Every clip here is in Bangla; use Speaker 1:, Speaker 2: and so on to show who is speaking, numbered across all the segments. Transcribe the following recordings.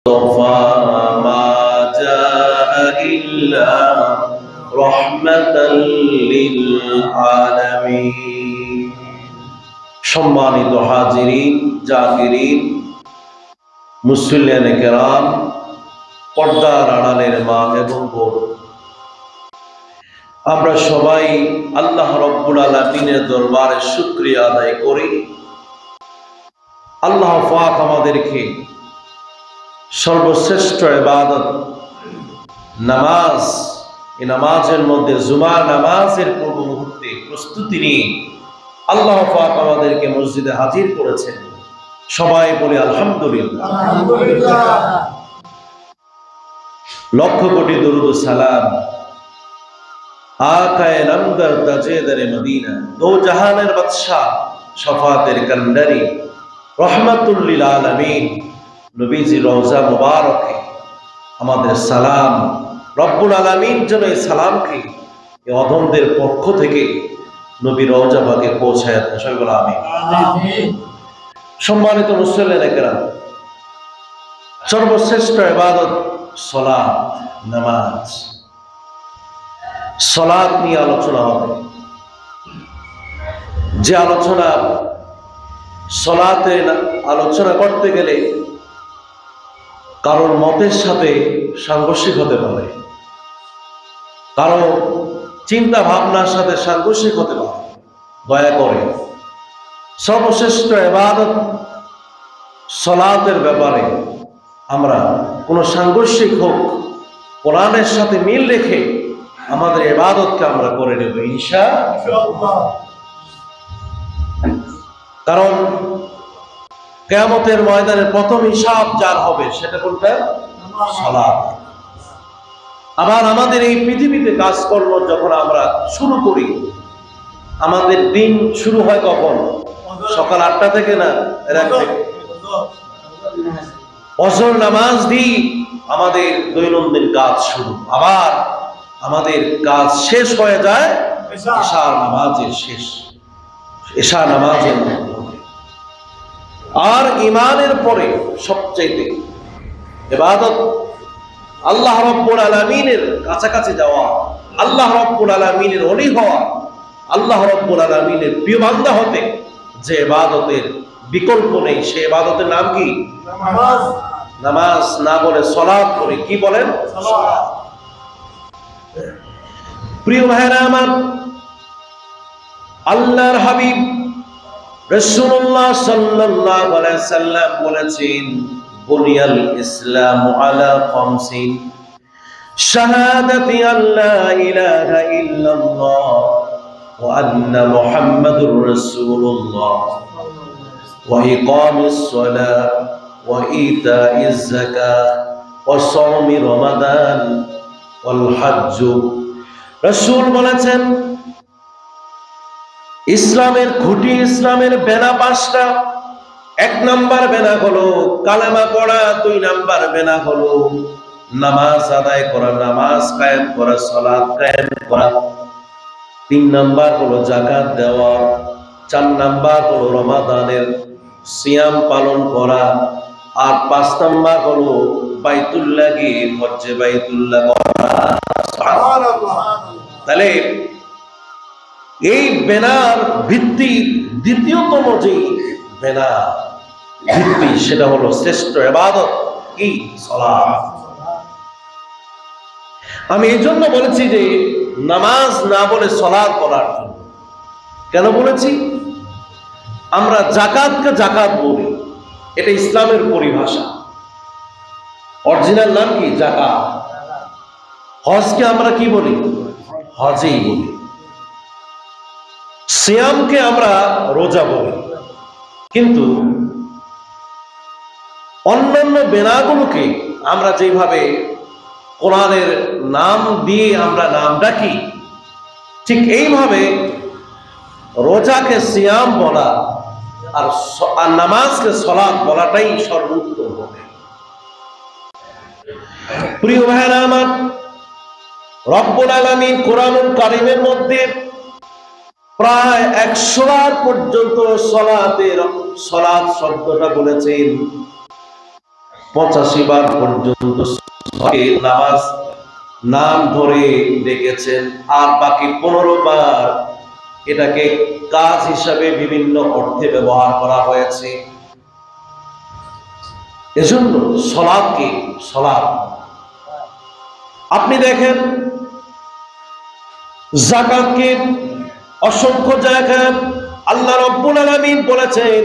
Speaker 1: ما جاء إلا رحمة للعالمين সম্মানিত হাজিরিন জাকিরিন মুসল্লিয়ানে কেরাম পর্দার আড়ালের মা এবং বোন আমরা সবাই আল্লাহ রব্বুল আলামিনের দরবারে শুকরিয়া আদায় করি। আল্লাহ পাক আমাদেরকে সর্বশ্রেষ্ঠ ইবাদত নামাজ, এই নামাজের মধ্যে জুমার নামাজের পূর্ব মুহূর্তে প্রস্তুতি নিয়ে আল্লাহ পাক আমাদেরকে মসজিদে হাজির করেছেন। সবাই বলি আলহামদুলিল্লাহ। লক্ষ কোটি দরুদ ও সালাম আকায়ে নামদার তাজেদারে মদিনা, দো জাহানের বাদশা শফাতের কান্ডারি রহমাতুল লিল আলামিন নবীজি রওজা মুবারকে আমাদের সালাম। রব্বুল আলামিন যেন এই সালামকে এই অধমদের পক্ষ থেকে নবী রওজা পাকে পৌঁছায় দেন। সবাই বলে আমিন। সম্মানিত মুসল্লিয়ানে কেরাম, সর্বশ্রেষ্ঠ ইবাদত সালাত, নামাজ। সালাত নিয়ে আলোচনা হবে। যে আলোচনা, সালাতে আলোচনা করতে গেলে কারোর মতের সাথে সাংঘর্ষিক হতে পারে, কারো চিন্তা ভাবনার সাথে সাংঘর্ষিক হতে পারে। দয়া করে সর্বশ্রেষ্ঠ ইবাদত সালাতের ব্যাপারে আমরা কোনো সাংঘর্ষিক হোক, কোরআনের সাথে মিল রেখে আমাদের ইবাদতকে আমরা করে নেব ইনশাআল্লাহ। কারণ কিয়ামতের ময়দানে প্রথম হিসাব যার হবে সেটা কোনটা? সালাত। আবার আমাদের এই পৃথিবীতে কাজকর্ম যখন আমরা শুরু করি, আমাদের দিন শুরু হয় কখন? সকাল 8টা থেকে না, রাত থেকে। ফজর নামাজ দিয়ে আমাদের দৈনন্দিন কাজ শুরু, আবার আমাদের কাজ শেষ হয়ে যায় ইশার নামাজের শেষ, ইশা নামাজের মধ্যে। আর ঈমানের পরে সবচাইতে ইবাদত আল্লাহ রাব্বুল আলামিনের কাছাকাছি যাওয়া, আল্লাহ রাব্বুল আলামিনের ওলি হওয়া, আল্লাহ রাব্বুল আলামিনের প্রিয় বান্দা হতে যে ইবাদতের বিকল্প নেই, সে ইবাদতের নাম কি? নামাজ। নামাজ না বলে সালাত বলে কি বলেন? সালাত। প্রিয় ভাইরা আমার, আল্লাহর হাবিব রাসূলুল্লাহ সাল্লাল্লাহু আলাইহি সাল্লাম বলেছেন, বুনিয়াল ইসলামু আলা খামসিন, শাহাদাতি আল্লা ইলাহা ইল্লাল্লাহ ওয়া আন্না মুহাম্মাদুর রাসূলুল্লাহ ওয়া ইকামিস সালাহ ওয়া ইতাইজ যাকাত ওয়া সাওমি রমাদান ওয়াল হজ্জ। রাসূল বলেছেন, ইসলামের খুঁটি, ইসলামের বেনা 5টা। 1 নাম্বার বেনা হলো কালেমা পড়া, 2 নাম্বার বেনা হলো নামাজ আদায় করা, নামাজ কায়েম করা, সালাত কায়েম করা। 3 নাম্বার হলো যাকাত দেওয়া। 4 নাম্বার হলো রমাদানের সিয়াম পালন করা। আর 5 নাম্বার হলো বাইতুল্লাহ গিয়ে হজ্জে বাইতুল্লাহ করা। সুবহানাল্লাহ। তাহলে এই বেনার ভিত্তি, দ্বিতীয়তম যে বেনা ভিত্তি, সেটা হলো শ্রেষ্ঠ ইবাদত কি? সালাত। আমি এই জন্য বলেছি যে নামাজ না বলে সালাত বলার জন্য। কেন বলেছি? আমরা যাকাতকে যাকাত বলি, এটা ইসলামের পরিভাষা, অরিজিনাল নাম কি? যাকাত। হজকে আমরা কি বলি? হজই বলি। সিয়ামকে আমরা রোজা বলি। কিন্তু অন্যান্য বেনাগুলোকে আমরা যেভাবে কোরআনের নাম দিয়ে আমরা নাম ডাকি, ঠিক এইভাবে রোজাকে সিয়াম বলা আর নামাজকে সালাত বলাটাই সর্বোত্তম হবে। প্রিয় ভাইরা আমার, রব্বুল আলামিন কোরআনুল কারীমের মধ্যে প্রায় 100 বার পর্যন্ত সালাত শব্দটা বলেছেন। 85 বার পর্যন্ত নামাজ নাম ধরে ডেকেছেন, আর বাকি 15 বার এটাকে কাজ হিসাবে বিভিন্ন অর্থে ব্যবহার করা হয়েছে। এজন্য সালাতকে সালাত। আপনি দেখেন যাকাতকে অসংখ্য জায়গায় আল্লাহ রাব্বুল আলামিন বলেছেন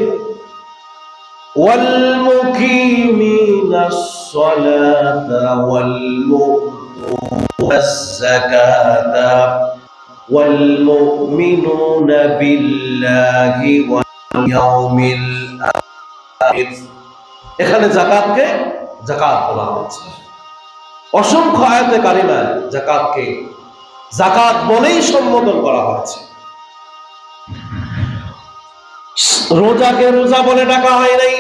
Speaker 1: ওয়াল মুকিমিনাস সালাতা ওয়াল মুতুনাস যাকাতা ওয়াল মুমিনুনা বিল্লাহি ওয়াল ইয়াউমিল আখির। এখানে যাকাতকে যাকাত বলা হয়েছে। অসংখ্য আয়াতে কারিমায় যাকাতকে যাকাত বলেই সম্বোধন করা হয়েছে। রোজাকে রোজা বলে ডাকা হয় নাই,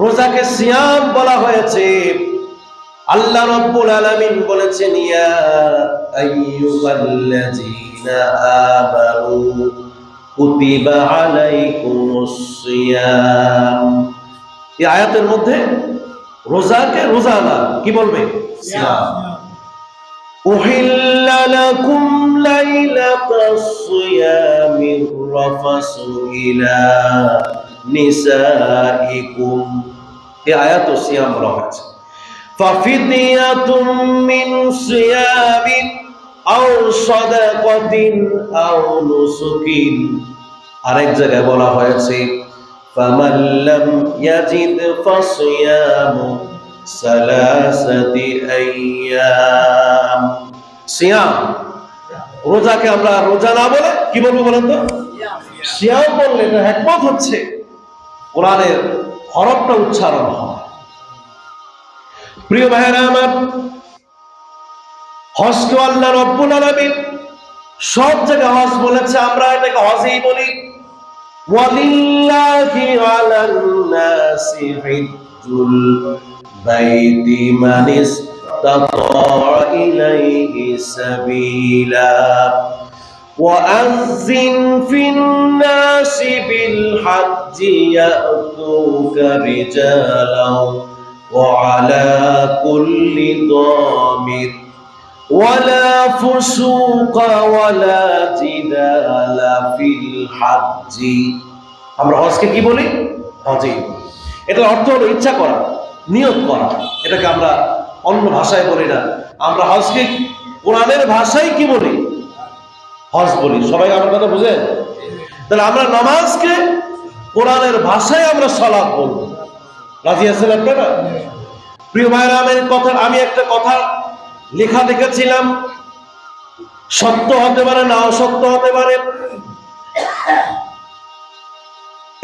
Speaker 1: রোজাকে সিয়াম বলা হয়েছে। আল্লাহ রাব্বুল আলামিন বলেছেন ইয়া আইয়ুহাল্লাযীনা আমানু কুতিবা আলাইকুমুস সিয়াম। এই আয়াতের মধ্যে রোজাকে রোজা না কি বলবে? সিয়াম। উহিল্লা লাকুম লাইলাতাস সিয়ামির রাফাসু ইলা নিসাইকুম। এই আয়াতে সিয়াম বলা হয়েছে। ফাফিদিয়াতুম মিন সিয়ামিন আও সাদাকাতিন আও নুসুকিন। আরেক জায়গায় বলা হয়েছে ফামান লাম ইয়াজিদ ফাসিয়ামু সালাসাতি আইয়াম। সিয়াম, রোজাকে আমরা রোজা না বলে কি বলবো বলেন তো? সিয়াম বললে এটা হিকমত হচ্ছে কোরআনের হরফটা উচ্চারণ হয়। প্রিয় ভাইরা আমার, হজকে আল্লাহ রাব্বুল আলামিন সব জায়গায় হজ বলেছে, আমরা এটাকে হজই বলি। ওয়ালিল্লাহি আলান নাসি হিজ্জুল বাইতি মান ইসতাতা ইলাইহি সাবিলা ওয়াআযযিন ফিন নাসি বিল হজ্জি ইয়াতুকা রিজালাও وعلى كل ضامر ولا فسوق ولا جدال في الحج। আমরা হজকে কি বলি? হজই। এটার অর্থ হলো ইচ্ছা করা, নিয়ত করা। এটাকে আমরা অন্য ভাষায় বলি না, আমরা হজকে কোরআনের ভাষায় কি বলি? হজ বলি। সবাই আমার কথা বুঝেন? তাহলে আমরা নামাজকে কোরআনের ভাষায় আমরা সালাত বলবো। রাজি আছেন আপনারা? প্রিয় ভাইরা, আমি একটা কথা লেখা দেখেছিলাম, সত্য হতে পারে না অসত্য হতে পারে।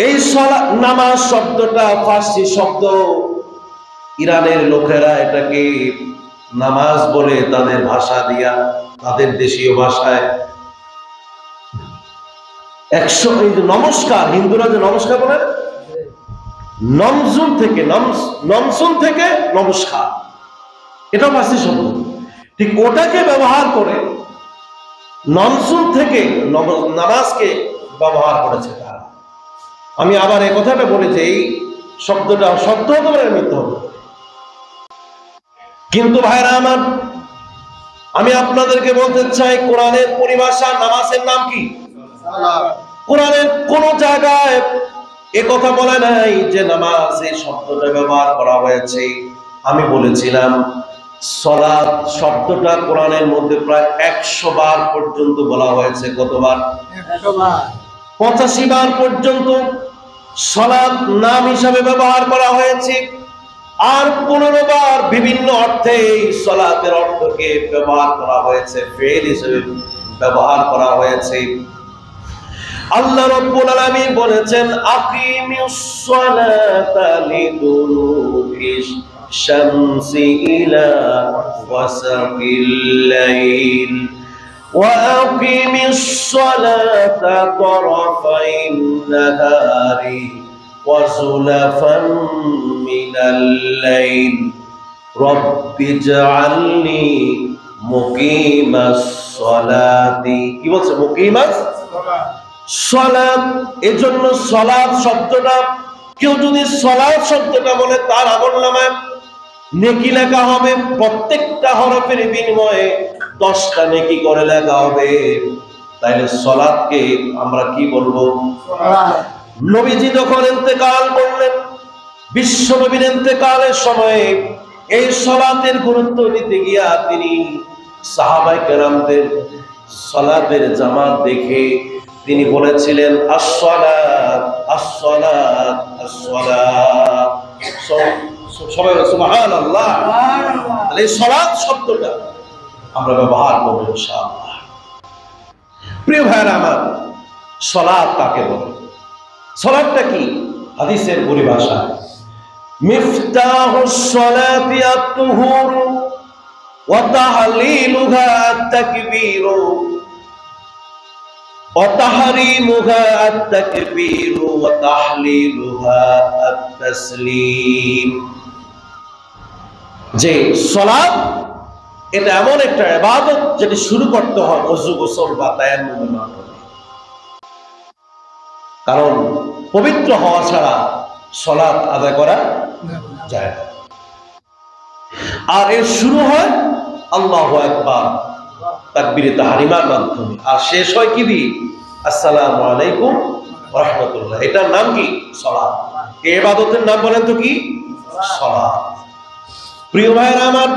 Speaker 1: এই নামাজ শব্দটা ফার্সি শব্দ, ইরানের লোকেরা এটাকে নামাজ বলে তাদের ভাষা দিয়া, তাদের দেশীয় ভাষায়। নমস্কার, হিন্দুরা যে নমস্কার বলে, নমজুন থেকে নমস্কার, এটা ফার্সি শব্দ। ঠিক ওটাকে ব্যবহার করে নমজুন থেকে নামাজকে ব্যবহার করেছে তারা। আমি আবার এই কথাটা বলি যে এই শব্দটা সত্য হতে পারে, মিথ্যা হতে পারে। কিন্তু ভাইরা আমার, আমি আপনাদেরকে বলতে চাই কোরআনের পরিভাষা নামাজের নাম কি? কোরআনের কোন জায়গায় এ কথা বলে নাই যে নামাজ এই শব্দটা ব্যবহার করা হয়েছে। আমি বলেছিলাম সালাত শব্দটা কোরআনের মধ্যে প্রায় 100 বার পর্যন্ত বলা হয়েছে। কতবার? 85 বার পর্যন্ত সালাত নাম হিসাবে ব্যবহার করা হয়েছে, আর 15 বার বিভিন্ন অর্থে এই সালাতের অর্থকে ব্যবহার করা হয়েছে, ফেল হিসেবে ব্যবহার করা হয়েছে। আল্লাহ রাব্বুল আলামিন বলেছেন আকিমিস সালাতা লিদুলুকিশ শামসি ইলা ওয়াসাকিল লাইল ওয়া আকিমিস সালাতা তারাফাইন নাহারি ওয়া যুলাফান মিনাল লাইল রাব্বিজআলনি মুকিমাস সালাতি। কি বলছে? মুকিমাস সালাত। এজন্য সালাত শব্দটা, কেউ যদি সালাত শব্দটা বলে তার আমলনামায় নেকি লেখা হবে, প্রত্যেকটা হরফের বিনিময়ে 10টা নেকি করে লেখা হবে। তাইলে সালাতকে আমরা কি বলবো? নবীজি যখন ইন্তেকাল করলেন, বিশ্ব নবীর ইন্তেকালের সময়ে এই সালাতের গুরুত্ব দিতে গিয়া তিনি সাহাবায়ে কেরামদের সালাতের জামাত দেখে তিনি বলেছিলেন আসসালাত আসসালাত আসসালাত। সবাই সুবহানাল্লাহ। তাহলে এই সালাত শব্দটা আমরা ব্যবহার করব ইনশাআল্লাহ। প্রিয় ভাইরা আমার, সালাত কাকে বলে? সালাতটা কি? হাদিসের পরিভাষা মিফতাহুস সালাতি আত-তুহুর ওয়া তাহলিলুহা আত-তাকবীর ওয়া তাহরিমুহা আত-তাকবীর ওয়া তাহলিলুহা আত-তাসলিম। যে সালাত এটা এমন একটা ইবাদত যেটা শুরু করতে হয় ওযু গোসল বা তায়াম্মুমের মাধ্যমে। কারণ পবিত্র হওয়া ছাড়া সালাত আদায় করা যায় না। আর এর শুরু হয় আল্লাহু আকবার তাকবীরে তাহরিমার মাধ্যমে, আর শেষ হয় কি দিয়ে? আসসালামু আলাইকুম ওয়া রাহমাতুল্লাহ। এটার নাম কি? সালাত। এই ইবাদতের নাম বলেন তো কি? সালাত। প্রিয় ভাইরা আমার,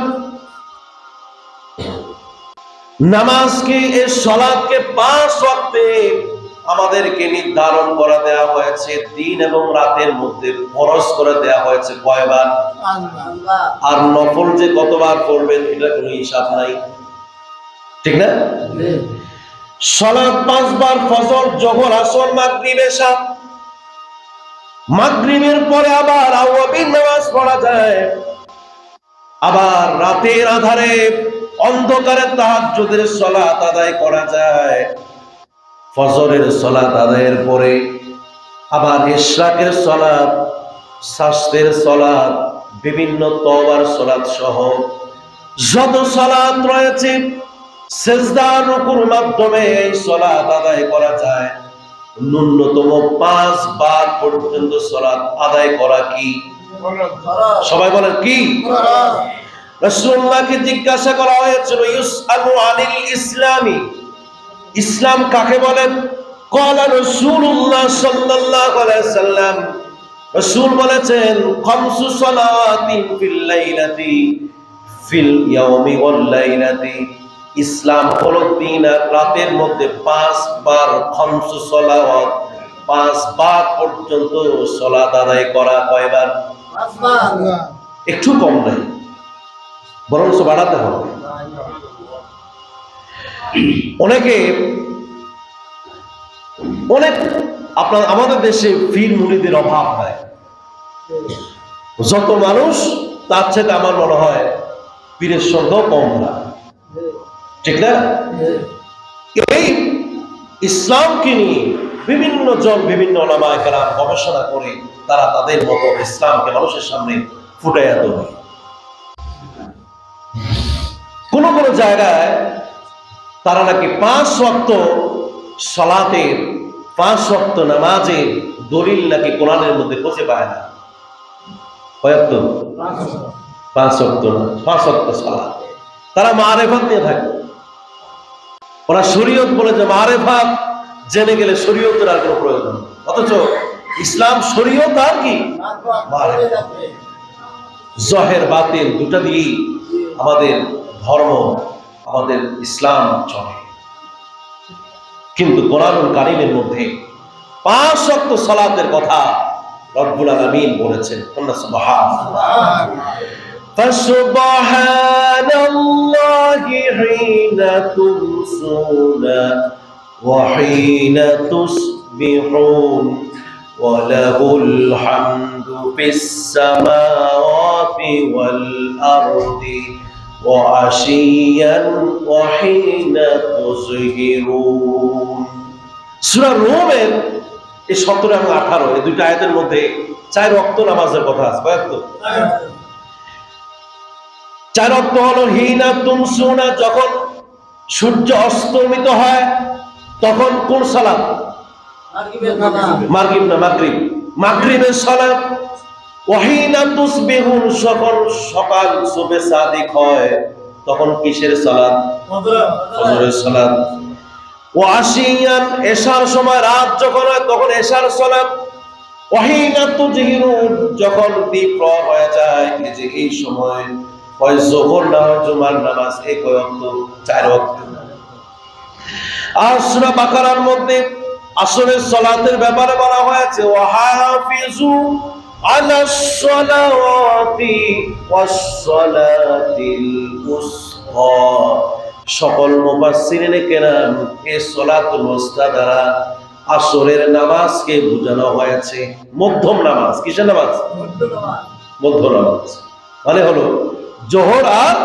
Speaker 1: নামাজকে, এই সালাতকে 5 ওয়াক্তে আমাদেরকে নির্ধারণ করে দেওয়া হয়েছে। দিন এবং রাতের মধ্যে ফরজ করে দেওয়া হয়েছে কয়বার? আর নফল যে কতবার পড়বেন এটা কোনো হিসাব নাই, ঠিক না? সালাত 5 বার, ফজর, যোহর, আসর, মাগরিব, এশা। মাগরিবের পরে আবার আওয়াবিন নামাজ পড়া যায়। আবার রাতের আধারে অন্ধকারে তাহাজ্জুদের সালাত আদায় করা যায়। ফজরের সালাত আদায়ের পরে আবার ইশরাকের সালাত, শাস্তের সালাত, বিভিন্ন তওবার সালাত সহ যত সালাত রয়েছে সিজদা রুকুর মাধ্যমে এই সালাত আদায় করা যায়। ন্যূনতম 5 বার পর্যন্ত সালাত আদায় করা কি? সবাই বলেন কি? রাসূলুল্লাহকে জিজ্ঞাসা করা হয়েছিল ইউসআলু আনিল ইসলামি, ইসলাম কাকে বলেন? ক্বালা রাসূলুল্লাহ সাল্লাল্লাহু আলাইহি সাল্লাম, রাসূল বলেছেন খামসু সালাতিন ফিল লাইলাতি ফিল ইয়াউমি ওয়াল লাইলাতি। ইসলাম হলো দিন আর রাতের মধ্যে 5 বার খামসু সালাওয়াত, 5 বার পর্যন্ত সালাত আদায় করা। কয়বার? 5 বার। একটু কম নাই, বরং বাড়াতে হবে। আমাদের দেশে পীর মুরিদের অভাব নাই। যত মানুষ তার চেয়ে আমার মনে হয় পীরের সংখ্যাও কম না, ঠিক না? এই ইসলামকে নিয়ে বিভিন্ন জন, বিভিন্ন ওলামায়ে কেরাম গবেষণা করে তারা তাদের মতো ইসলামকে মানুষের সামনে ফুটাইয়া তোলে। কোন কোন জায়গায় তারা নাকি 5 ওয়াক্ত সালাতের, 5 ওয়াক্ত নামাজের দলিল নাকি কোরআনের মধ্যে খুঁজে পায় না। কয়ক্ত? 5 ওয়াক্ত না, 5 ওয়াক্ত সালাত। তারা মারেফাত নিয়ে থাকে। ওরা শরীয়ত বলে যে মারেফাত জেনে গেলে শরীয়তের আর কোনো প্রয়োজন নেই। অথচ ইসলাম শরীয়ত আর কি মারেফাত, জহের বাতিল দুটা দিয়েই আমাদের ধর্ম, আমাদের ইসলাম চলে। কিন্তু কোরআনুল কারীমের মধ্যে 5 ওয়াক্ত সালাতের কথা রব্বুল আলামিন বলেছেন। সুবহানাল্লাহ। ফাসুবহানাল্লাহি হিনা তুমসুনা ওয়া হিনা তুসবিহুন ওয়া লাহুল হামদু ফিস সামাওয়াতি ওয়াল আরদি ওয়া আশিয়ান ওয়া হিনা তুযহিরুন। সূরা রুমের এই 17 এবং 18 এই দুইটা আয়াতের মধ্যে 4 ওয়াক্ত নামাজের কথা আছে। কয় ওয়াক্ত? 4 ওয়াক্ত হলো হিনা তুমসুনা, যখন সূর্য অস্তমিত হয় তখন কোন সালাত? মাগরিব না, মাগরিব। মাগরিবের সালাত। ওয়াহিনা তুসবিহুন, যখন সকাল সুবহে সাদিক হয় তখন কিসের সালাত? ফজরের সালাত। ওয়াশিয়ান, এশার সময় রাত যখন হয় তখন এশার সালাত। ওয়াহিনা তুজহিরুন, যখন দ্বীপ হয়ে যায়, এই যে এই সময় হয় যোহর না হয় জুমার নামাজ, এই কয় ওয়াক্ত? 4 ওয়াক্ত। আর সূরা বাকারার মধ্যে আসরের সালাতের ব্যাপারে বলা হয়েছে ওয়াহাফিজু আলাস সালাওয়াতি ওয়াস সালাতিল উসতা। সকল মুফাসসিরিনে কেরাম এই সালাতুল উসতা দ্বারা আসরের নামাজকে বোঝানো হয়েছে মধ্যম নামাজ। কিসের নামাজ? মধ্য নামাজ। মানে হলো জোহর আর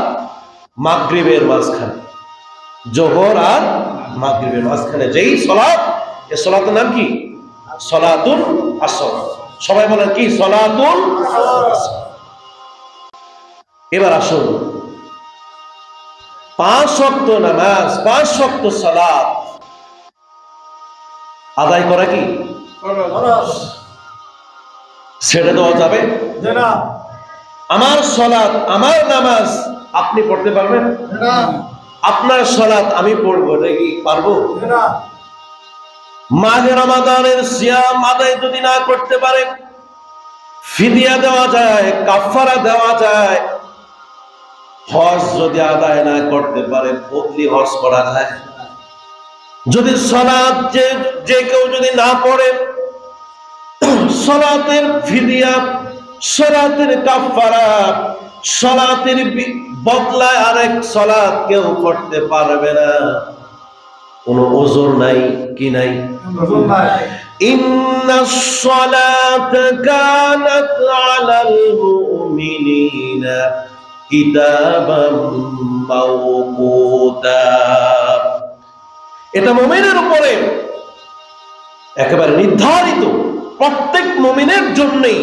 Speaker 1: মাগরিবের মাঝখানে, জোহর আর মাগরিবের মাঝখানে যেই সালাত, এই সালাতের নাম কি? সালাতুল আসর। সবাই বলেন কি? সালাতুল আসর। এবার আসুন, 5 ওয়াক্ত নামাজ, 5 ওয়াক্ত সালাত আদায় করা কি ছেড়ে দেওয়া যাবে না? আমার সালাত, আমার নামাজ আপনি পড়তে পারবেন না? আপনার সালাত আমি পড়বো নাকি পারবো না? মাহে রমাদানের সিয়াম আদায় যদি না করতে পারে, ফিদিয়া দেওয়া যায়, কাফারা দেওয়া যায়। হজ যদি আদায় না করতে পারে, বদলি হজ করা যায়। যদি সালাত যে কেউ যদি না পড়ে, সালাতের ফিদিয়া, সালাতের কাফারা, সালাতের বদলায় আরেক সালাত কেউ পড়তে পারবে না। কোন ওজর নাই, কি নাই? ইন্নাস সালাতা কানাত আলাল মুমিনিনা কিতাবাম মাওকুতা। এটা মুমিনের উপরে একেবারে নির্ধারিত, প্রত্যেক মুমিনের জন্যই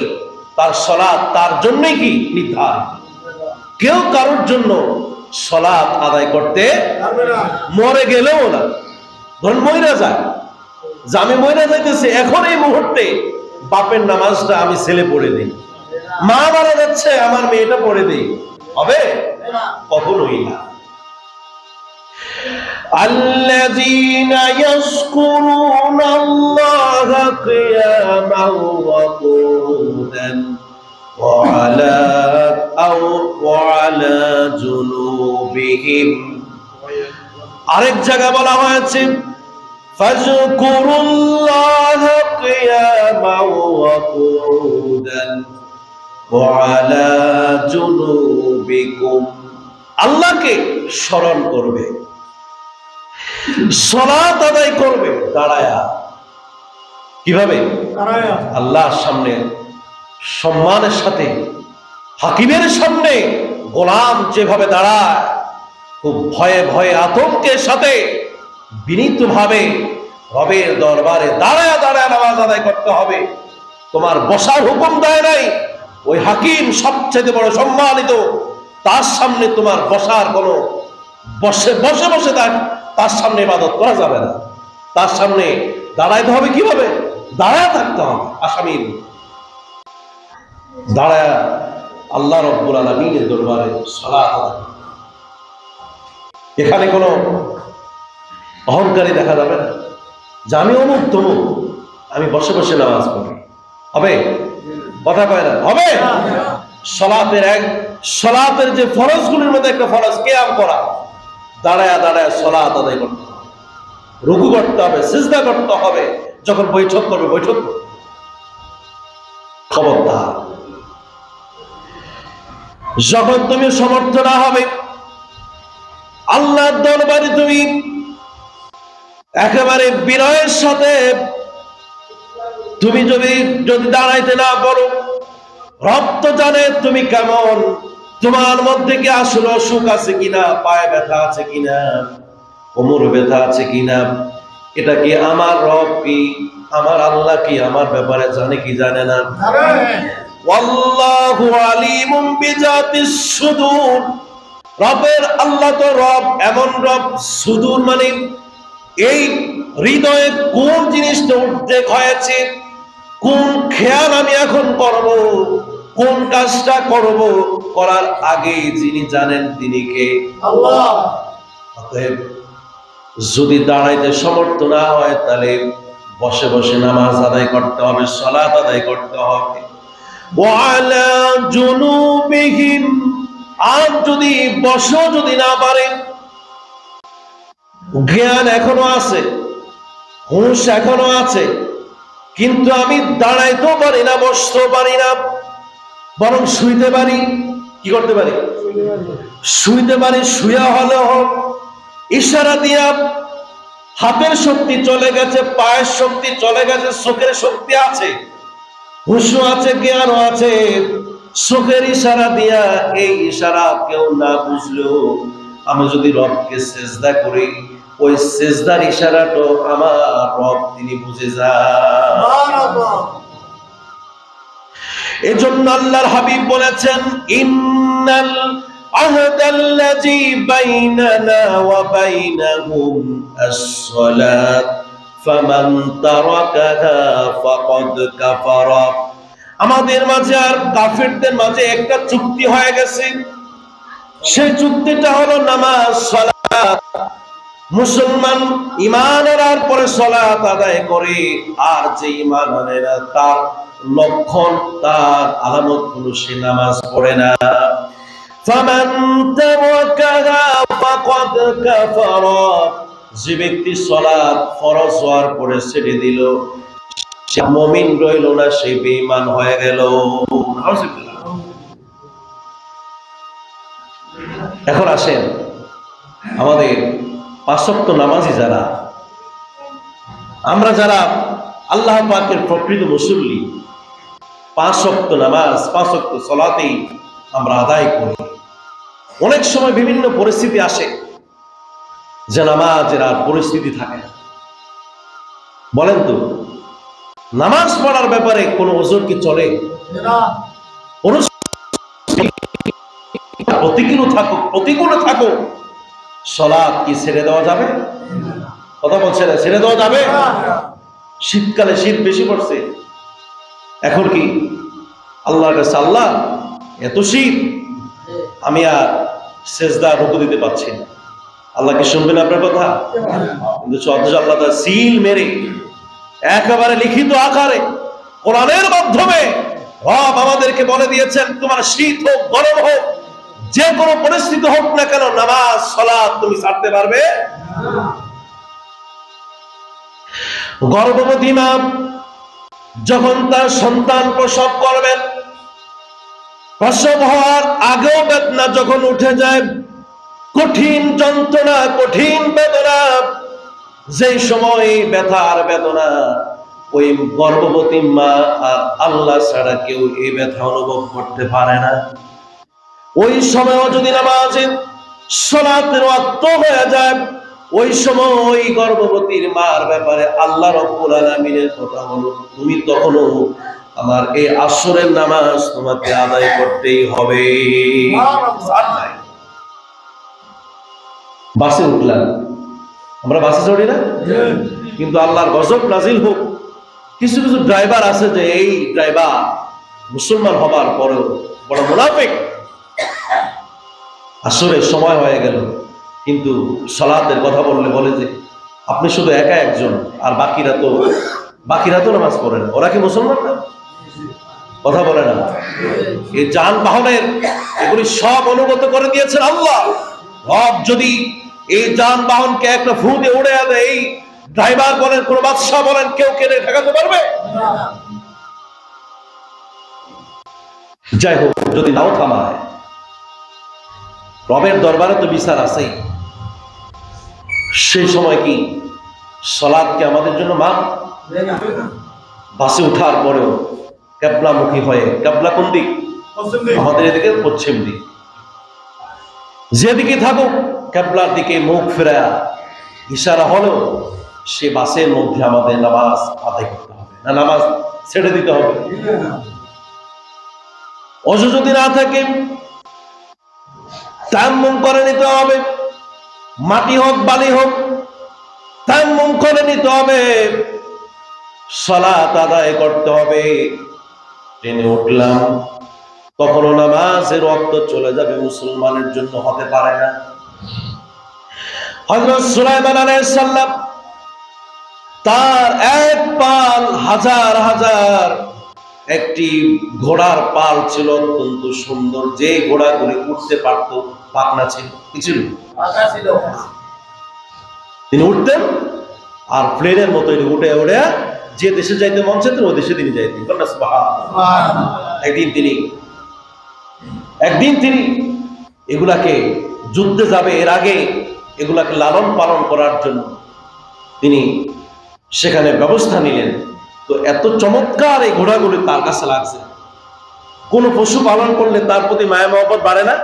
Speaker 1: তার সালাত তার জন্যই কি নির্ধারিত। কেউ কারোর জন্য সালাত আদায় করতে পারবে না, মরে গেলেও না। ধরুন মইরা যায়, যে আমি মইরা যাইতেছি, এখন এই মুহূর্তে বাপের নামাজটা আমি ছেলে পড়ে দিই, মা মারা যাচ্ছে আমার মেয়েটা পড়ে দিই, হবে? কখনোই না। আল্লাযীনা ইয়াযকুরুনাল্লাহা কিয়ামান ওয়া কুউদান ওয়া আলা জুনুবিহিম। আরেক জায়গায় বলা হয়েছে ফাযকুরুল্লাহা কিয়ামান ওয়া কুউদান ওয়া আলা জুনুবিকুম। আল্লাহকে স্মরণ করবে, সালাত আদায় করবে দাঁড়ায়া। কিভাবে? দাঁড়ায়া। আল্লাহর সামনে সম্মানের সাথে, হাকিমের সামনে গোলাম যেভাবে দাঁড়ায়, খুব ভয়ে ভয়ে আতঙ্কের সাথে বিনীতভাবে রবের দরবারে দাঁড়ায়া দাঁড়ায়া নামাজ আদায় করতে হবে। তোমার বসার হুকুম দেয় নাই, ওই হাকিম সবচেয়ে বড় সম্মানিত, তার সামনে তোমার বসার কোনো বসে বসে বসে তার সামনে ইবাদত করা যাবে না। তার সামনে দাঁড়াইতে হবে। কিভাবে? দাঁড়ায় থাকতে হবে আসামির, দাঁড়ায় আল্লাহ রাব্বুল আলামিনের দরবারে সালাত আদায়। এখানে কোনো অহংকারী দেখা যাবে না যে আমি অমুক তমুক, আমি বসে বসে নামাজ পড়ি। হবে? কথা কয় না, হবে? সালাতের যে ফরজগুলির মধ্যে একটা ফরজ কিয়াম করা, দাঁড়ায়া দাঁড়ায়া সালাত আদায় করতে হবে, রুকু করতে হবে, সিজদা করতে হবে, যখন বৈঠক করবে বৈঠক করবে। খবরদার, যখন তুমি সমর্থ না হবে আল্লাহর দরবারে তুমি একেবারে বিনয়ের সাথে তুমি যদি দাঁড়াইতে না পারো, রব তো জানে তুমি কেমন, তোমার মধ্যে কি আসলে অসুখ আছে কিনা, পায়ে ব্যথা আছে কিনা, কোমর ব্যথা আছে কিনা, এটা কি আমার রব কি আমার আল্লাহ কি আমার ব্যাপারে জানে কি জানে না? ওয়াল্লাহু আলিমুম বিজাতিস সুদূর। রবের, আল্লাহ তো রব, এমন রব, সুদূর মানে এই হৃদয়ে কোন জিনিসটা উদ্রেক হয়েছে, কোন খেয়াল আমি এখন করব, কোন কাজটা করব, করার আগে যিনি জানেন তিনি কে? আল্লাহ। অতএব যদি দাঁড়াইতে সমর্থ না হয় তাহলে বসে বসে নামাজ আদায় করতে হবে, সালাত আদায় করতে হবে। ওয়ালা জুনুবিহিম, আর যদি বসো যদি না পারে, জ্ঞান এখনো আছে, হুঁশ এখনো আছে, কিন্তু আমি দাঁড়াইতেও পারি না, বসতেও পারি না, বরং শুইতে পারি। কি করতে পারি? শুইতে পারি। শুয়া হলেও ইশারা দিয়া হাতের শক্তি চলে গেছে, পায়ের শক্তি চলে গেছে, চোখের শক্তি আছে, হুঁশও আছে, জ্ঞানও আছে, চোখের ইশারা দিয়া, এই ইশারা কেউ না বুঝলেও আমি যদি রবকে সেজদা করি, ওই সেজদার ইশারাটা আমার রব তিনি বুঝে যান। এজন্য আল্লাহর হাবিব বলেছেন, ইন্নাল আহদাল্লাযী বাইনানা ওয়া বাইনাহুম আস-সালাত ফামান তারাকাহা ফাকাদ কাফারা। আমাদের মাঝে আর কাফেরদের মাঝে একটা চুক্তি হয়ে গেছে, সেই চুক্তিটা হলো নামাজ, সালাত। মুসলমান ঈমান আনার পরে সালাত আদায় করে, আর যে ঈমান আনে না তার লক্ষণ, তার আলামত হলো সে নামাজ পড়ে না। ফামান তারাকাহা ফাকাদ কাফারা, যে ব্যক্তি সালাত ফরজ হওয়ার পরে ছেড়ে দিল, সে মুমিন রইল না, সে বেঈমান হয়ে গেল। এখন আসেন, আমাদের পাঁচ ওয়াক্ত নামাজি যারা, আমরা যারা আল্লাহ পাকের প্রকৃত মুসল্লি, পাঁচ ওয়াক্ত নামাজ, পাঁচ ওয়াক্ত সালাতেই আমরা আদায় করি। অনেক সময় বিভিন্ন পরিস্থিতি আসে যে নামাজের আর পরিস্থিতি থাকে না। বলেন তো, নামাজ পড়ার ব্যাপারে কোনো ওজোর কি চলে? প্রতিকূল থাকো, সালাত কি ছেড়ে দেওয়া যাবে? কথা বলছে না, ছেড়ে দেওয়া যাবে? শীতকালে শীত বেশি পড়ছে, এখন কি আল্লাহর কাছে, আল্লাহ এত শীত, আমি আর সেজদা রুকু দিতে পারছি না, আল্লাহ কি শুনবেন আপনার কথা? কিন্তু অথচ আল্লাহ তাআলা সিল মেরে একেবারে লিখিত আকারে কোরআনের মাধ্যমে রব আমাদেরকে বলে দিয়েছেন, তোমার শীত হোক গরম হোক, যে কোনো পরিস্থিতি হোক না কেন, নামাজ সালাত তুমি ছাড়তে পারবে না। গর্ভবতী মা যখন তার সন্তান প্রসব করবেন, প্রসব হওয়ার আগেও বেদনা যখন উঠে যায়, কঠিন যন্ত্রণা, কঠিন বেদনা, যেই সময় ব্যথার বেদনা, ওই গর্ভবতী মা আর আল্লাহ ছাড়া কেউ এই ব্যথা অনুভব করতে পারে না। ওই সময়ও যদি নামাজে সালাতের ওয়াক্ত হয়ে যায়, ওই সময় ওই গর্ভবতীর মার ব্যাপারে আল্লাহ রাব্বুল আলামিনের কথা হলো, তুমি তখনও আমার এই আসরের নামাজ তোমাকে আদায় করতেই হবে। বাসে উঠলাম, আমরা বাসে চড়ি না, কিন্তু আল্লাহর গজব নাজিল হোক, কিছু কিছু ড্রাইভার আছে যে এই ড্রাইভার মুসলমান হবার পরেও বড় মুনাফিক। আসরের সময় হয়ে গেল, কিন্তু সালাতের কথা বললে বলে যে আপনি শুধু একা একজন, আর বাকিরা তো নামাজ পড়ে না, ওরা কি মুসলমান না? কথা বলে না। এই যানবাহনের এগুলি সব অনুগত করে দিয়েছেন আল্লাহ। রব যদি এই যানবাহনকে একটা ফু দিয়ে উড়ে দেয়, এই ড্রাইভার বলেন, কোন বাদশা বলেন, কেউ কেড়ে ঠেকাতে পারবে? যাই হোক, যদি নাও থামায়, রবের দরবারে তো বিচার আছেই। সেই সময় কি সালাতকে আমাদের জন্য মাপ? বাসে উঠার পরেও কেবলামুখী হয়ে, কেবলা কোন দিক? আমাদের এদিকে পশ্চিম দিক, যেদিকে থাকুক কেবলার দিকে মুখ ফেরায়া ইশারা হলেও সে বাসের মধ্যে আমাদের নামাজ আদায় করতে হবে, না নামাজ ছেড়ে দিতে হবে? ওযু যদি না থাকে তায়াম্মুম করে নিতে হবে, মাটি হোক বালি হোক তায়াম্মুম করে নিতে হবে, সালাত আদায় করতে হবে। ট্রেনে উঠলাম, কখনো নামাজের ওয়াক্ত চলে যাবে মুসলমানের জন্য হতে পারে না। হযরত সুলাইমান আলাইহিস সালাম তার এক পাল হাজার হাজার একটি ঘোড়ার পাল ছিল, অত্যন্ত সুন্দর, যে ঘোড়াগুলি উঠতে পারত, পাখনা ছিল, কি ছিল? তিনি উঠতেন আর প্লেনের মতো উঠে উঠে যে দেশে যাইতে মন চাইতেন ওই দেশে তিনি যাইতেন। একদিন তিনি এগুলাকে যুদ্ধে যাবে, এর আগে এগুলাকে লালন পালন করার জন্য তিনি সেখানে ব্যবস্থা নিলেন। তো এত চমৎকার এই ঘোড়াগুলি তার কাছে লাগছে। কোন পশু পালন করলে তার প্রতি মায়া মহব্বত বাড়ে না?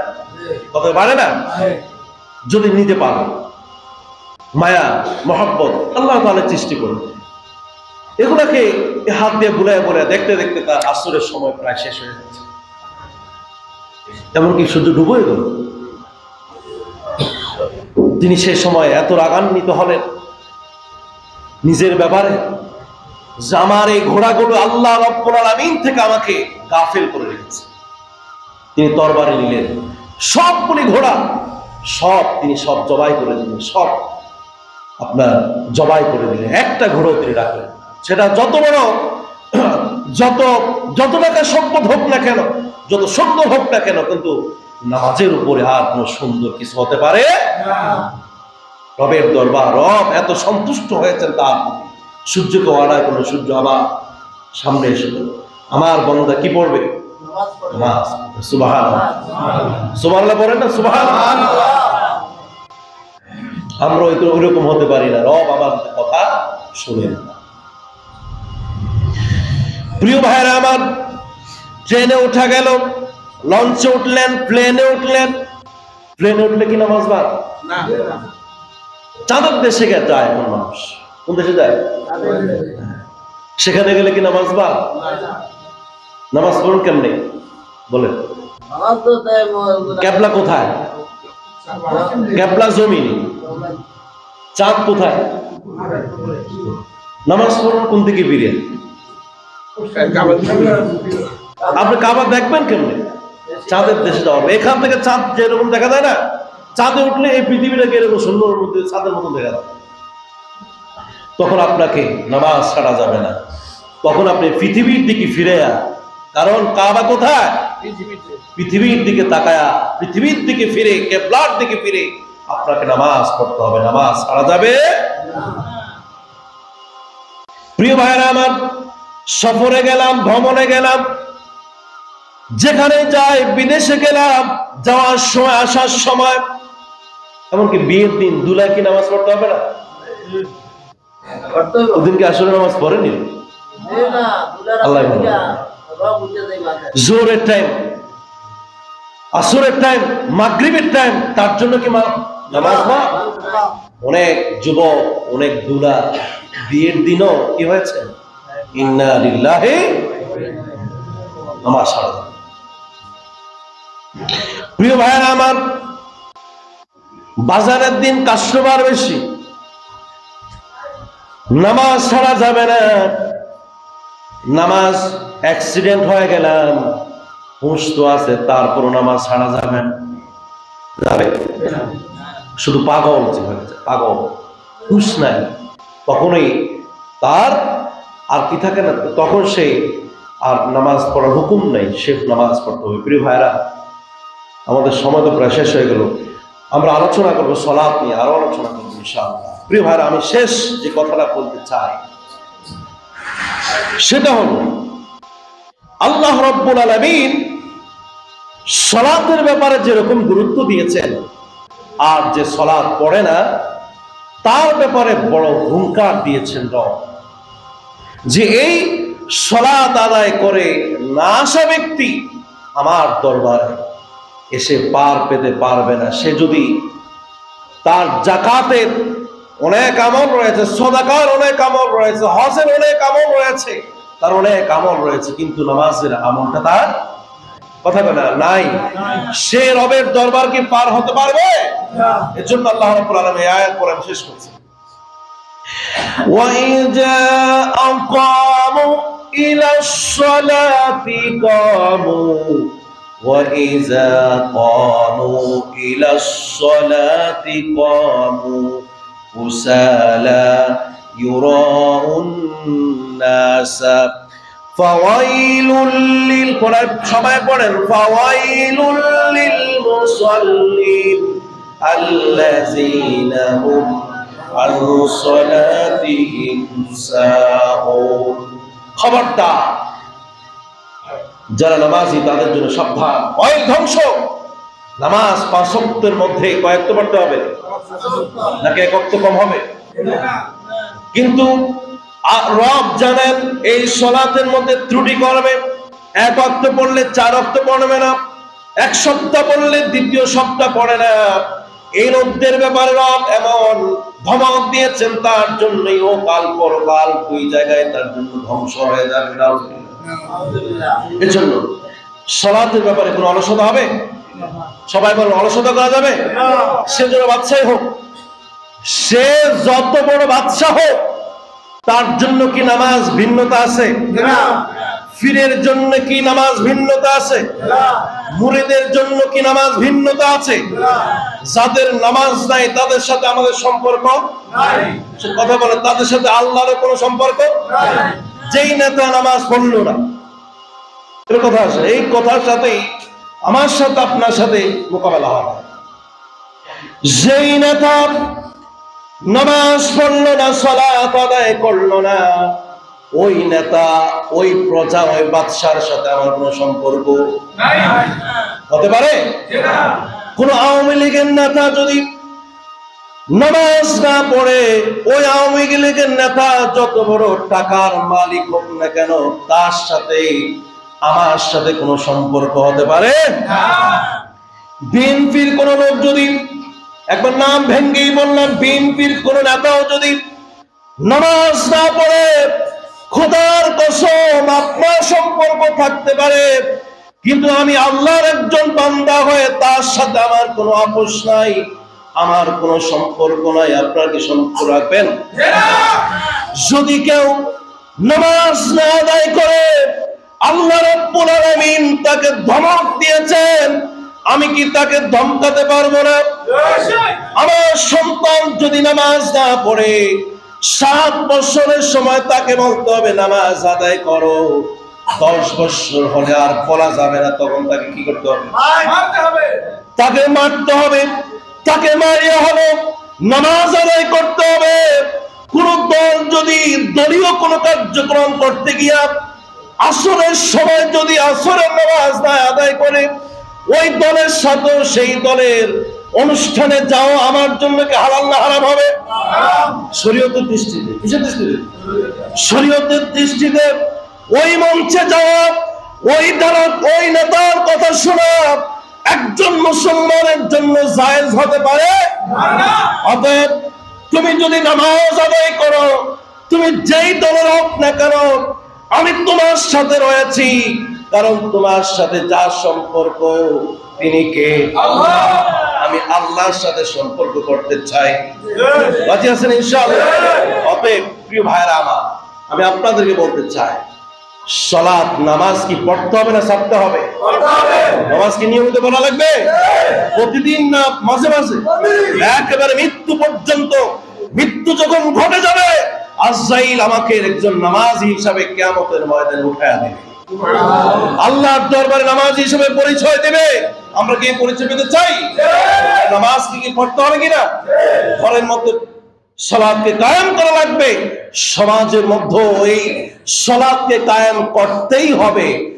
Speaker 1: কবে বাড়ে না? যদি নিতে পারো মায়া মহব্বত আল্লাহ তাআলা সৃষ্টি করবে। এগুলাকে হাত দিয়ে বুলায় বুলায় দেখতে দেখতে তার আসরের সময় প্রায় শেষ হয়ে যাচ্ছে। এমনকি সূর্য ডুবে গেল। তিনি সেই সময় এত রাগান্বিত হলেন নিজের ব্যাপারে যে আমার এই ঘোড়াগুলো আল্লাহ রাব্বুল আলামিন থেকে আমাকে গাফেল করে রেখেছে। তিনি তরবারি নিলেন, সবগুলি ঘোড়া তিনি সব জবাই করে দিলেন, সব আপনার জবাই করে দিলেন। একটা ঘোড়া তিনি রাখলেন, সেটা যত বড় যত টাকা সম্পদ হোক না কেন, যত সুন্দর হোক না কেন, কিন্তু নামাজের উপরে আর কোনো সুন্দর কিছু হতে পারে না। রবের দরবার, রব এত সন্তুষ্ট হয়েছেন তার প্রতি। সূর্যকে অর্ডার করলো, সূর্য আবার সামনে এসে গেল। আমার বান্দা কি পড়বে? নামাজ। সুবহানাল্লাহ, সুবহানাল্লাহ পড়েন না? সুবহানাল্লাহ। আমরা ওইরকম হতে পারি না, রব আমার কথা শুনেন না। প্রিয় ভাইরা আমার, ট্রেনে উঠা গেল, লঞ্চে উঠলেন, প্লেনে উঠলেন। প্লেনে উঠলে কি নামাজ বাদ? না। চাঁদের দেশে যায় কোন মানুষ? কোন দেশে যায়? সেখানে গেলে কি নামাজ বাদ? নামাজ পড়ুন কেমনে বলেন? ক্যাবলা কোথায়? ক্যাবলা জমিনে। চাঁদ কোথায়? নামাজ পড়ুন কোন দিকে ফিরে? আপনি কাবা দেখবেন কেমনে? চাঁদের দেশে যাওয়া। এখান থেকে চাঁদ যেরকম দেখা যায় না, চাঁদে উঠলে এই পৃথিবীটাকে এরকম সুন্দর মধ্যে চাঁদের মতো দেখা যায়। তখন আপনাকে নামাজ ছাড়া যাবে না। তখন আপনি পৃথিবীর দিকে ফিরে, কারণ কাবা কোথায়? পৃথিবীর দিকে তাকায়া, পৃথিবীর দিকে ফিরে, কিবলার দিকে ফিরে আপনাকে নামাজ পড়তে হবে। নামাজ ছাড়া যাবে না। প্রিয় ভাইরা আমার, সফরে গেলাম, ভ্রমণে গেলাম, যেখানে যাই, বিদেশে গেলাম, যাওয়ার সময় আসার সময়, এমনকি বিয়ের দিন দুলায় কি নামাজ পড়তে হবে না? ওদিনকে আসলে নামাজ পড়েনি। আল্লাহ জোহরের টাইম, আসরের টাইম, মাগরিবের টাইম, তার জন্য কি নামাজ না? অনেক যুবক, অনেক দুলা বিয়ের দিনও কি হয়েছে? ইন্না লিল্লাহি নামাজ ছাড়া। প্রিয় ভাইরা আমার, বাজারের দিন কাস্টমার বেশি, নামাজ ছাড়া যাবে না। নামাজ অ্যাক্সিডেন্ট হয়ে গেলাম, হুঁশ তো আছে, তারপর নামাজ ছাড়া যাবে না? যাবে? শুধু পাগল যে হয়ে যায়, পাগল, হুঁশ নাই, তখনই তার আর কি থাকে না, তখন সে আর নামাজ পড়ার হুকুম নেই, সে নামাজ পড়তে হবে। প্রিয় ভাইরা, আমাদের সময় তো প্রায় শেষ হয়ে গেল। আমরা আলোচনা করবো সালাত নিয়ে, আরো আলোচনা করবো ইনশাআল্লাহ। প্রিয় ভাইরা, আমি শেষ যে কথাটা বলতে চাই সেটা হলো, আল্লাহ রাব্বুল আলামিন সালাতের ব্যাপারে যেরকম গুরুত্ব দিয়েছেন, আর যে সালাত পড়ে না তার ব্যাপারে বড় হুঙ্কার দিয়েছেন রব, যে এই সালাত আদায় করে না আসা ব্যক্তি আমার দরবারে এসে পার পেতে পারবে না। সে যদি তার যাকাতের অনেক আমল রয়েছে, সাদাকার অনেক আমল রয়েছে, হজের অনেক আমল রয়েছে, তার অনেক আমল রয়েছে, কিন্তু নামাজের আমলটা তার কথা বলে নাই, সে রবের দরবার কি পার হতে পারবে না। এজন্য আল্লাহ রাব্বুল আলামিন এই আয়াত পড়ে শেষ করছেন, ওয়াইজা আকামু ইলাস সালাতি কামু وإذا قاموا إلى الصلاة قاموا كسالى يراءون الناس فويل فويل للمصلين الذين هم عن صلاتهم ساهون খবরদার যারা নামাজি তাদের জন্য সাবধান, অনেক ধ্বংস। নামাজ 5 ওয়াক্তের মধ্যে কয়েকটা পড়তে হবে নাকি এক ওয়াক্ত কম হবে? কিন্তু রব জানেন এই সালাতের মধ্যে ত্রুটি করবে। এক ওয়াক্ত পড়লে 4 ওয়াক্ত পড়বে না, এক সপ্তাহ পড়লে দ্বিতীয় সপ্তাহ পড়ে না। এই লোকদের ব্যাপারে রব এমন ধমক দিয়েছেন, তার জন্যই ও কাল পরকাল 2 জায়গায় তার জন্য ধ্বংস হয়ে যাবে। এজন্য সালাতের ব্যাপারে কোনো অলসতা হবে? সবাই বলেন অলসতা করা যাবে? সে যত বাদশাহ হোক, সে যত বড় বাদশাহ হোক, তার জন্য কি নামাজ ভিন্নতা আছে? ফিরের জন্য কি নামাজ ভিন্নতা আছে? মুরিদের জন্য কি নামাজ ভিন্নতা আছে? যাদের নামাজ নাই তাদের সাথে আমাদের সম্পর্ক নাই। কথা বলে, তাদের সাথে আল্লাহর কোনো সম্পর্ক নাই। যেই নেতা নামাজ পড়লো না, এর কথা আছে, এই কথার সাথেই আমার সাথে আপনার সাথে মোকাবেলা হবে। যেই নেতা নামাজ পড়লো না, সালাত আদায় করলো না, ওই নেতা, ওই প্রজা, ওই বাদশার সাথে আমার কোনো সম্পর্ক নাই। হতে পারে? কোন আওয়ামী লীগের নেতা যদি নামাজ না পড়ে, ওই আওয়ামী লীগের নেতা যত বড় টাকার মালিক হোক না কেন, তার সাথে আমার সাথে কোনো সম্পর্ক হতে পারে না। বিএনপির কোন লোক যদি, একবার নাম ভেঙ্গেই বললাম, বিএনপির কোন নেতাও যদি নামাজ না পড়ে, খোদার কসম আপনার সম্পর্ক থাকতে পারে, কিন্তু আমি আল্লাহর একজন বান্দা হয়ে তার সাথে আমার কোনো আপোষ নাই, আমার কোনো সম্পর্ক নাই। আপনারা কি সম্পর্ক রাখবেন? যদি কেউ নামাজ না আদায় করে, আল্লাহ রাব্বুল আলামিন তাকে ধমক দিয়েছেন, আমি কি তাকে ধমকাতে পারবো না? আমার সন্তান যদি নামাজ না পড়ে, 7 বছরের সময় তাকে বলতে হবে নামাজ আদায় করো। 10 বছর হলে আর বলা যাবে না, তখন তাকে কি করতে হবে? তাকে মারতে হবে, তাকে মারিয়া হবে, নামাজ আদায় করতে হবে। কোন দল যদি দলীয় কোন কার্যক্রম করতে গিয়া আসরের সময় যদি আসরের নামাজ না আদায় করে, ওই দলের সাথে সেই দলের অনুষ্ঠানে যাও আমার জন্য কি হালাল না হারাম হবে? শরীয়তের দৃষ্টিতে, কিসের দৃষ্টিতে? শরীয়তের দৃষ্টিতে ওই মঞ্চে যাওয়া, ওই দলের ওই নেতার কথা শোনা একজন মুসলমানের জন্য জায়েজ হতে পারে না। অতএব তুমি যদি নামাজ আদায় করো, তুমি যেই দলের হোক না কেন, আমি তোমার সাথে রয়েছি, কারণ তোমার সাথে যার সম্পর্ক তিনি কে? আল্লাহ। আমি আল্লাহর সাথে সম্পর্ক করতে চাই। রাজি আছেন ইনশাআল্লাহ? অতএব প্রিয় ভাইরা আমার, আমি আপনাদেরকে বলতে চাই, সালাত নামাজ কি পড়তে হবে না ছাড়তে হবে? নামাজ কি নিয়মিত পড়া লাগবে? প্রতিদিন না মাঝে মাঝে? একেবারে মৃত্যু পর্যন্ত। মৃত্যু যখন ঘটে যাবে, আজরাইল আমাকে একজন নামাজি হিসাবে কিয়ামতের ময়দানে উঠায়া দেবে, আল্লাহর দরবারে নামাজি হিসেবে পরিচয় দেবে। আমরা কি পরিচয় পেতে চাই? নামাজ কি পড়তে হবে কিনা? ঘরের মধ্যে সালাতকে কায়েম করা লাগবে, সমাজের মধ্যে এই সালাতকে কায়েম করতেই হবে।